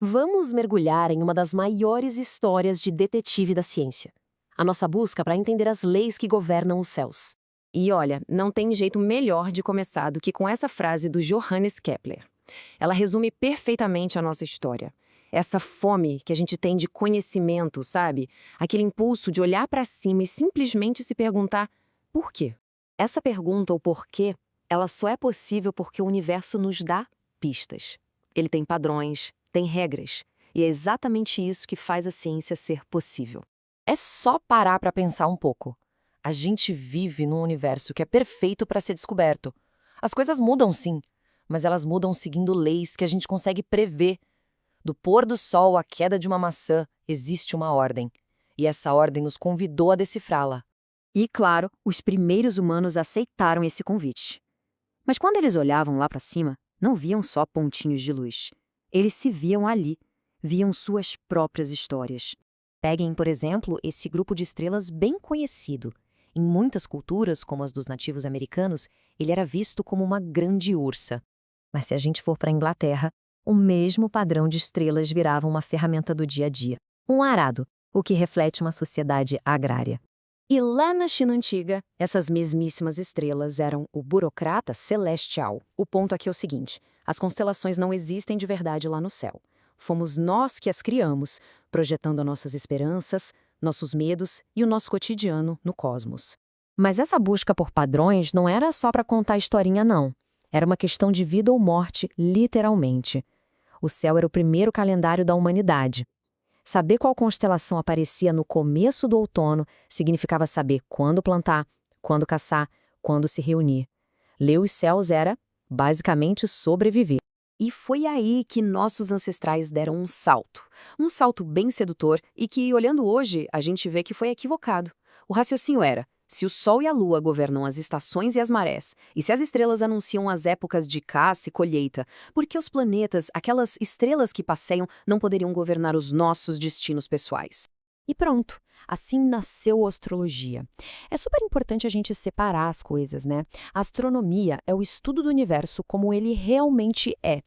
Vamos mergulhar em uma das maiores histórias de detetive da ciência. A nossa busca para entender as leis que governam os céus. E olha, não tem jeito melhor de começar do que com essa frase do Johannes Kepler. Ela resume perfeitamente a nossa história. Essa fome que a gente tem de conhecimento, sabe? Aquele impulso de olhar para cima e simplesmente se perguntar por quê? Essa pergunta, ou porquê, ela só é possível porque o universo nos dá pistas. Ele tem padrões, tem regras, e é exatamente isso que faz a ciência ser possível. É só parar para pensar um pouco. A gente vive num universo que é perfeito para ser descoberto. As coisas mudam sim, mas elas mudam seguindo leis que a gente consegue prever. Do pôr do sol à queda de uma maçã, existe uma ordem. E essa ordem nos convidou a decifrá-la. E, claro, os primeiros humanos aceitaram esse convite. Mas quando eles olhavam lá para cima, não viam só pontinhos de luz. Eles se viam ali, viam suas próprias histórias. Peguem, por exemplo, esse grupo de estrelas bem conhecido. Em muitas culturas, como as dos nativos americanos, ele era visto como uma grande ursa. Mas se a gente for para a Inglaterra, o mesmo padrão de estrelas virava uma ferramenta do dia a dia. Um arado, o que reflete uma sociedade agrária. E lá na China antiga, essas mesmíssimas estrelas eram o burocrata celestial. O ponto aqui é o seguinte: as constelações não existem de verdade lá no céu. Fomos nós que as criamos, projetando nossas esperanças, nossos medos e o nosso cotidiano no cosmos. Mas essa busca por padrões não era só para contar historinha, não. Era uma questão de vida ou morte, literalmente. O céu era o primeiro calendário da humanidade. Saber qual constelação aparecia no começo do outono significava saber quando plantar, quando caçar, quando se reunir. Ler os céus era, basicamente, sobreviver. E foi aí que nossos ancestrais deram um salto. Um salto bem sedutor e que, olhando hoje, a gente vê que foi equivocado. O raciocínio era: se o Sol e a Lua governam as estações e as marés, e se as estrelas anunciam as épocas de caça e colheita, por que os planetas, aquelas estrelas que passeiam, não poderiam governar os nossos destinos pessoais? E pronto, assim nasceu a astrologia. É super importante a gente separar as coisas, né? A astronomia é o estudo do universo como ele realmente é.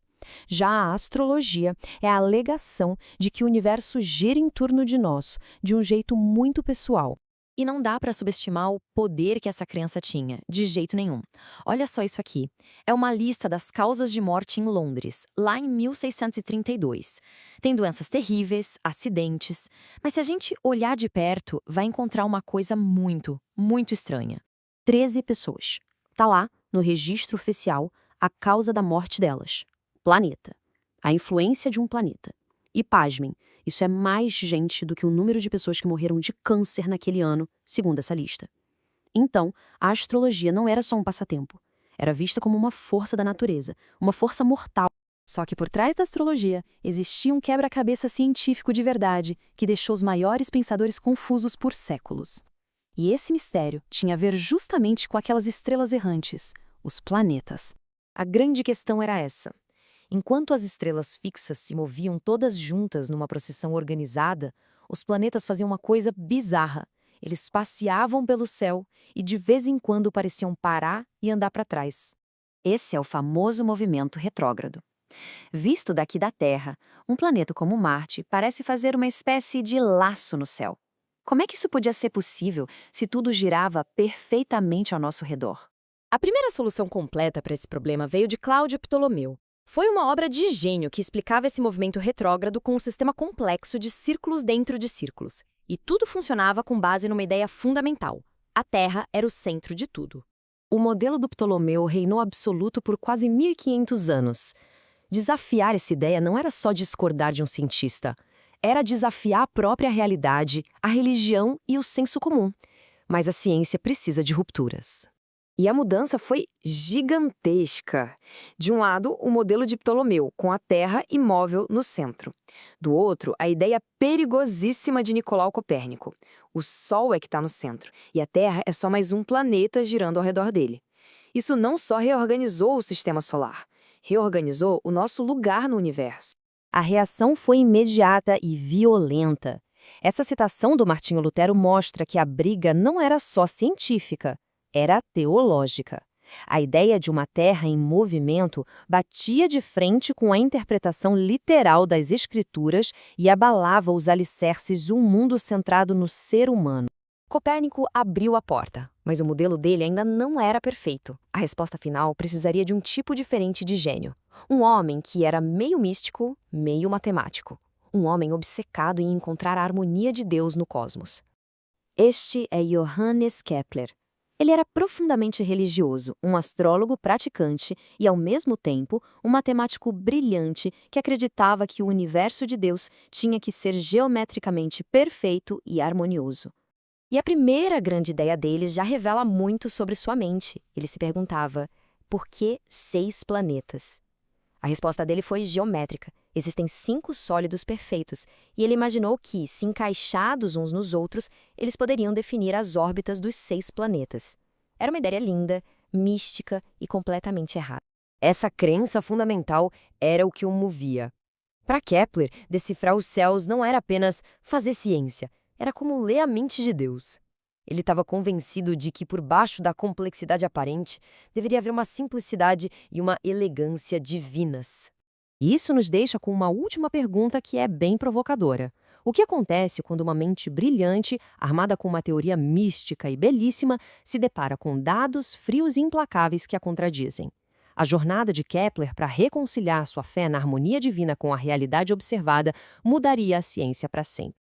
Já a astrologia é a alegação de que o universo gira em torno de nós, de um jeito muito pessoal. E não dá para subestimar o poder que essa crença tinha, de jeito nenhum. Olha só isso aqui. É uma lista das causas de morte em Londres, lá em 1632. Tem doenças terríveis, acidentes, mas se a gente olhar de perto, vai encontrar uma coisa muito, muito estranha. 13 pessoas. Tá lá, no registro oficial, a causa da morte delas. Planeta. A influência de um planeta. E pasmem, isso é mais gente do que o número de pessoas que morreram de câncer naquele ano, segundo essa lista. Então, a astrologia não era só um passatempo. Era vista como uma força da natureza, uma força mortal. Só que por trás da astrologia existia um quebra-cabeça científico de verdade que deixou os maiores pensadores confusos por séculos. E esse mistério tinha a ver justamente com aquelas estrelas errantes, os planetas. A grande questão era essa. Enquanto as estrelas fixas se moviam todas juntas numa procissão organizada, os planetas faziam uma coisa bizarra. Eles passeavam pelo céu e de vez em quando pareciam parar e andar para trás. Esse é o famoso movimento retrógrado. Visto daqui da Terra, um planeta como Marte parece fazer uma espécie de laço no céu. Como é que isso podia ser possível se tudo girava perfeitamente ao nosso redor? A primeira solução completa para esse problema veio de Cláudio Ptolomeu. Foi uma obra de gênio que explicava esse movimento retrógrado com um sistema complexo de círculos dentro de círculos. E tudo funcionava com base numa ideia fundamental: a Terra era o centro de tudo. O modelo do Ptolomeu reinou absoluto por quase 1500 anos. Desafiar essa ideia não era só discordar de um cientista. Era desafiar a própria realidade, a religião e o senso comum. Mas a ciência precisa de rupturas. E a mudança foi gigantesca. De um lado, o modelo de Ptolomeu, com a Terra imóvel no centro. Do outro, a ideia perigosíssima de Nicolau Copérnico. O Sol é que está no centro, e a Terra é só mais um planeta girando ao redor dele. Isso não só reorganizou o sistema solar, reorganizou o nosso lugar no universo. A reação foi imediata e violenta. Essa citação do Martinho Lutero mostra que a briga não era só científica, era teológica. A ideia de uma Terra em movimento batia de frente com a interpretação literal das Escrituras e abalava os alicerces de um mundo centrado no ser humano. Copérnico abriu a porta, mas o modelo dele ainda não era perfeito. A resposta final precisaria de um tipo diferente de gênio. Um homem que era meio místico, meio matemático. Um homem obcecado em encontrar a harmonia de Deus no cosmos. Este é Johannes Kepler. Ele era profundamente religioso, um astrólogo praticante e, ao mesmo tempo, um matemático brilhante que acreditava que o universo de Deus tinha que ser geometricamente perfeito e harmonioso. E a primeira grande ideia dele já revela muito sobre sua mente. Ele se perguntava, por que 6 planetas? A resposta dele foi geométrica. Existem 5 sólidos perfeitos, e ele imaginou que, se encaixados uns nos outros, eles poderiam definir as órbitas dos 6 planetas. Era uma ideia linda, mística e completamente errada. Essa crença fundamental era o que o movia. Para Kepler, decifrar os céus não era apenas fazer ciência, era como ler a mente de Deus. Ele estava convencido de que, por baixo da complexidade aparente, deveria haver uma simplicidade e uma elegância divinas. E isso nos deixa com uma última pergunta que é bem provocadora. O que acontece quando uma mente brilhante, armada com uma teoria mística e belíssima, se depara com dados frios e implacáveis que a contradizem? A jornada de Kepler para reconciliar sua fé na harmonia divina com a realidade observada mudaria a ciência para sempre.